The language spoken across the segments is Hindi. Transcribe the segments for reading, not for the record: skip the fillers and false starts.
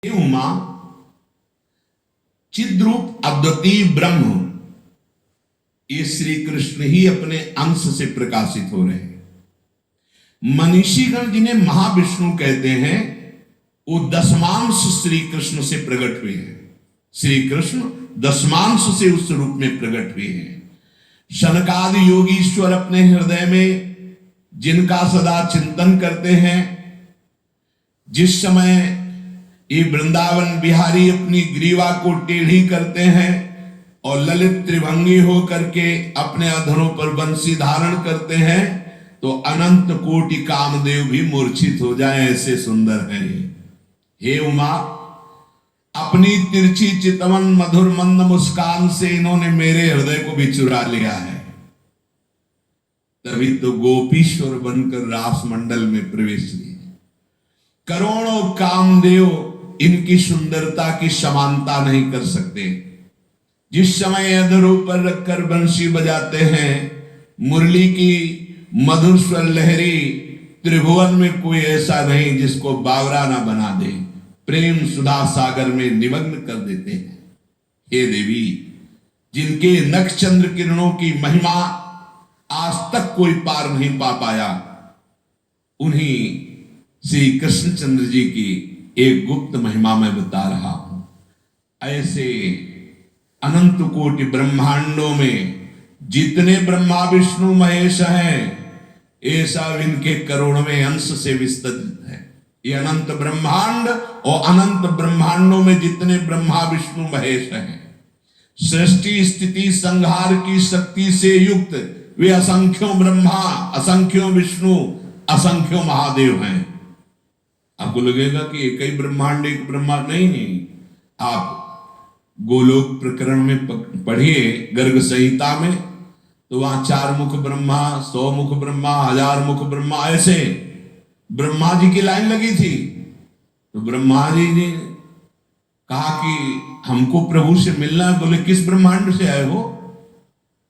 हे उमा, चिद्रूप अद्वितीय ब्रह्म, ये श्री कृष्ण ही अपने अंश से प्रकाशित हो रहे हैं। मनीषीगण जिन्हें महाविष्णु कहते हैं, वो दशमांश श्री कृष्ण से प्रकट हुए हैं। श्री कृष्ण दशमांश से उस रूप में प्रकट हुए हैं। शनकादि योगीश्वर अपने हृदय में जिनका सदा चिंतन करते हैं, जिस समय ये वृंदावन बिहारी अपनी ग्रीवा को टेढ़ी करते हैं और ललित त्रिभंगी हो करके अपने अधरों पर बंसी धारण करते हैं, तो अनंत कोटि कामदेव भी मूर्छित हो जाए, ऐसे सुंदर है ये। हे उमा, अपनी तिरछी चितवन मधुर मंद मुस्कान से इन्होंने मेरे हृदय को भी चुरा लिया है। तभी तो गोपीश्वर बनकर रास मंडल में प्रवेश किए। करोड़ों कामदेव इनकी सुंदरता की समानता नहीं कर सकते। जिस समय अधरों पर रखकर बंसी बजाते हैं, मुरली की मधुर स्वर लहरी, त्रिभुवन में कोई ऐसा नहीं जिसको बावरा ना बना दे, प्रेम सुधा सागर में निमग्न कर देते हैं। हे देवी, जिनके नक्षचंद्र किरणों की महिमा आज तक कोई पार नहीं पा पाया, उन्हीं श्री कृष्णचंद्र जी की एक गुप्त महिमा मैं बता रहा हूं। ऐसे अनंत कोटि ब्रह्मांडों में जितने ब्रह्मा विष्णु महेश हैं, ये सब इनके करोड़वें अंश से विस्तृत है। ये अनंत ब्रह्मांड और अनंत ब्रह्मांडों में जितने ब्रह्मा विष्णु महेश हैं, सृष्टि स्थिति संहार की शक्ति से युक्त वे असंख्यों ब्रह्मा, असंख्यों विष्णु, असंख्यों महादेव हैं। आपको लगेगा कि एक ही ब्रह्मांड, एक ब्रह्मा नहीं। आप गोलोक प्रकरण में पढ़िए, गर्ग संहिता में, तो वहां 4 मुख ब्रह्मा, 100 मुख ब्रह्मा, 1000 मुख ब्रह्मा, ऐसे ब्रह्मा जी की लाइन लगी थी। तो ब्रह्मा जी ने कहा कि हमको प्रभु से मिलना है। बोले किस ब्रह्मांड से आए हो,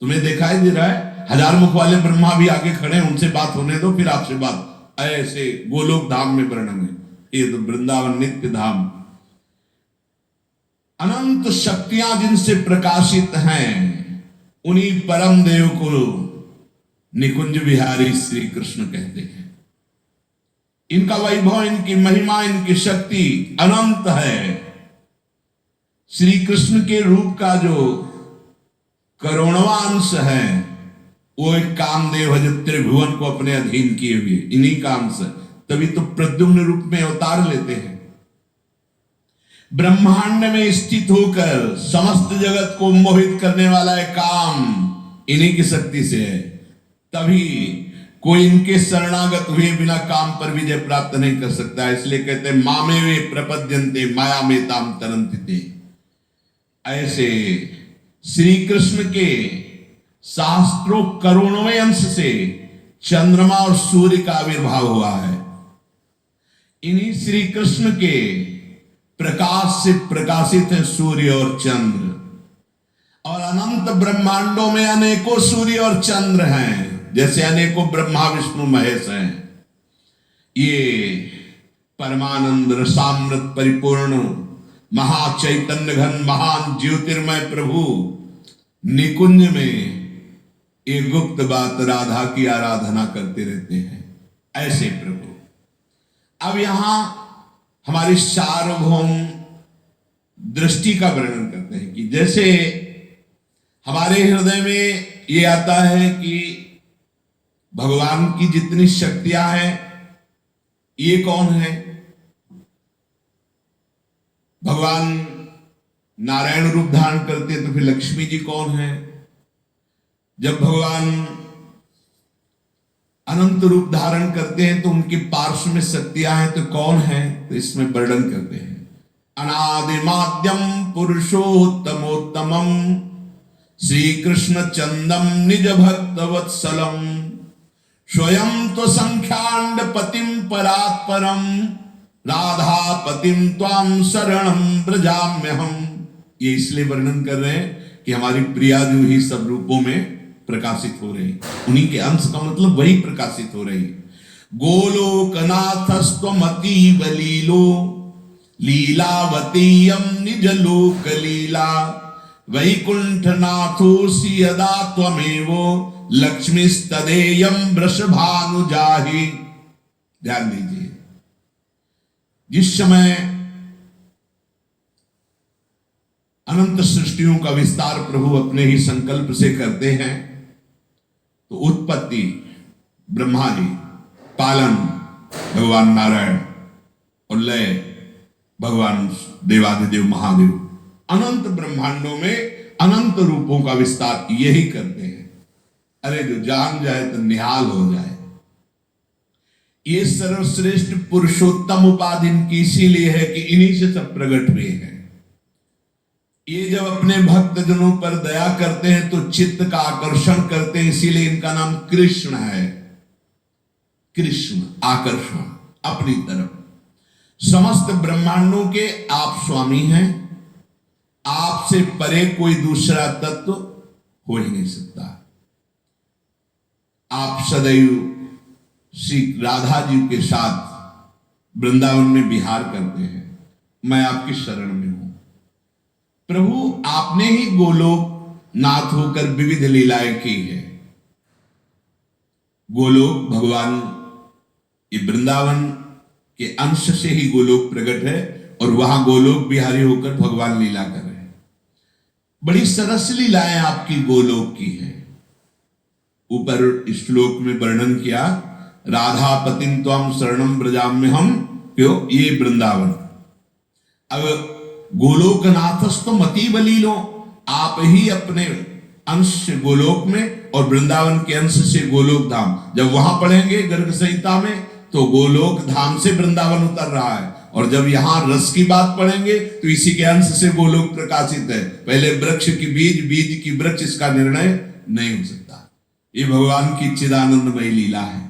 तुम्हें दिखाई दे रहा है 1000 मुख वाले ब्रह्मा भी आगे खड़े हैं, उनसे बात होने दो, फिर आपसे बात। ऐसे गोलोक धाम में वर्णन है। ये तो वृंदावन नित्य धाम, अनंत शक्तियां जिनसे प्रकाशित हैं, उन्हीं परम देव को निकुंज बिहारी श्री कृष्ण कहते हैं। इनका वैभव, इनकी महिमा, इनकी शक्ति अनंत है। श्री कृष्ण के रूप का जो करोड़वां अंश है, वो एक कामदेव है जो त्रिभुवन को अपने अधीन किए हुए, इन्हीं का अंश। तभी तो प्रद्युम्न रूप में अवतार लेते हैं। ब्रह्मांड में स्थित होकर समस्त जगत को मोहित करने वाला है काम, इन्हीं की शक्ति से है। तभी कोई इनके शरणागत हुए बिना काम पर विजय प्राप्त नहीं कर सकता। इसलिए कहते हैं मामे वे प्रपद्यन्ते माया में ताम तरन्ति। ऐसे श्री कृष्ण के शास्त्रों करोड़वें अंश से चंद्रमा और सूर्य का आविर्भाव हुआ है। इन्हीं श्री कृष्ण के प्रकाश से प्रकाशित है सूर्य और चंद्र, और अनंत ब्रह्मांडों में अनेकों सूर्य और चंद्र हैं, जैसे अनेकों ब्रह्मा विष्णु महेश हैं। ये परमानंद रसामृत परिपूर्ण महाचैतन्य घन महान ज्योतिर्मय प्रभु निकुंज में ये गुप्त बात राधा की आराधना करते रहते हैं। ऐसे प्रभु अब यहां हमारी सार्वभौम दृष्टि का वर्णन करते हैं कि जैसे हमारे हृदय में ये आता है कि भगवान की जितनी शक्तियां हैं, ये कौन है? भगवान नारायण रूप धारण करते हैं, तो फिर लक्ष्मी जी कौन है? जब भगवान अनंत रूप धारण करते हैं तो उनके पार्श्व में शक्तियां हैं, तो कौन है? तो इसमें वर्णन करते हैं अनादिमाद्यम पुरुषोत्तमोत्तमम श्री कृष्ण चंदम निज भक्त वत्सलम स्वयं तो संख्यांड पतिम परात्परम राधा पतिम त्वाम शरणम ब्रजाम्यहम। ये इसलिए वर्णन कर रहे हैं कि हमारी प्रिया जो ही सब रूपों में प्रकाशित हो रही, उन्हीं के अंश का मतलब वही प्रकाशित हो रही। गोलोकनाथस्त्वमतीव लीलो लीलावतीयम निज लोक लीला वैकुंठनाथोऽसि यदा त्वमेवो लक्ष्मीस्तदेयं वृषभानुजाहि। ध्यान दीजिए, जिस समय अनंत सृष्टियों का विस्तार प्रभु अपने ही संकल्प से करते हैं, तो उत्पत्ति ब्रह्मा जी, पालन भगवान नारायण और लय भगवान देवाधिदेव महादेव, अनंत ब्रह्मांडों में अनंत रूपों का विस्तार यही करते हैं। अरे जो जान जाए तो निहाल हो जाए। ये सर्वश्रेष्ठ पुरुषोत्तम उपाधि इनकी इसीलिए है कि इन्हीं से सब प्रकट हुए हैं। ये जब अपने भक्त जनों पर दया करते हैं तो चित्त का आकर्षण करते हैं, इसीलिए इनका नाम कृष्ण है। कृष्ण आकर्षण अपनी तरफ। समस्त ब्रह्मांडों के आप स्वामी हैं, आपसे परे कोई दूसरा तत्व हो ही नहीं सकता। आप सदैव श्री राधा जी के साथ वृंदावन में विहार करते हैं। मैं आपकी शरण में हूं प्रभु। आपने ही गोलोक नाथ होकर विविध लीलाएं की है। गोलोक भगवान, ये वृंदावन के अंश से ही गोलोक प्रकट है और वहां गोलोक बिहारी होकर भगवान लीला कर रहे हैं। बड़ी सरस लीलाएं आपकी गोलोक की है। ऊपर श्लोक में वर्णन किया, राधा पतिं त्वां शरणं व्रजाम्यहम्, क्यों? ये वृंदावन। अब गोलोकनाथस्तु मतीवलीलो, आप ही अपने अंश से गोलोक में और वृंदावन के अंश से गोलोक धाम। जब वहां पढ़ेंगे गर्ग संहिता में तो गोलोक धाम से वृंदावन उतर रहा है, और जब यहां रस की बात पढ़ेंगे तो इसी के अंश से गोलोक प्रकाशित है। पहले वृक्ष की बीज, बीज की वृक्ष, इसका निर्णय नहीं हो सकता। ये भगवान की चिदानंदमयी लीला है।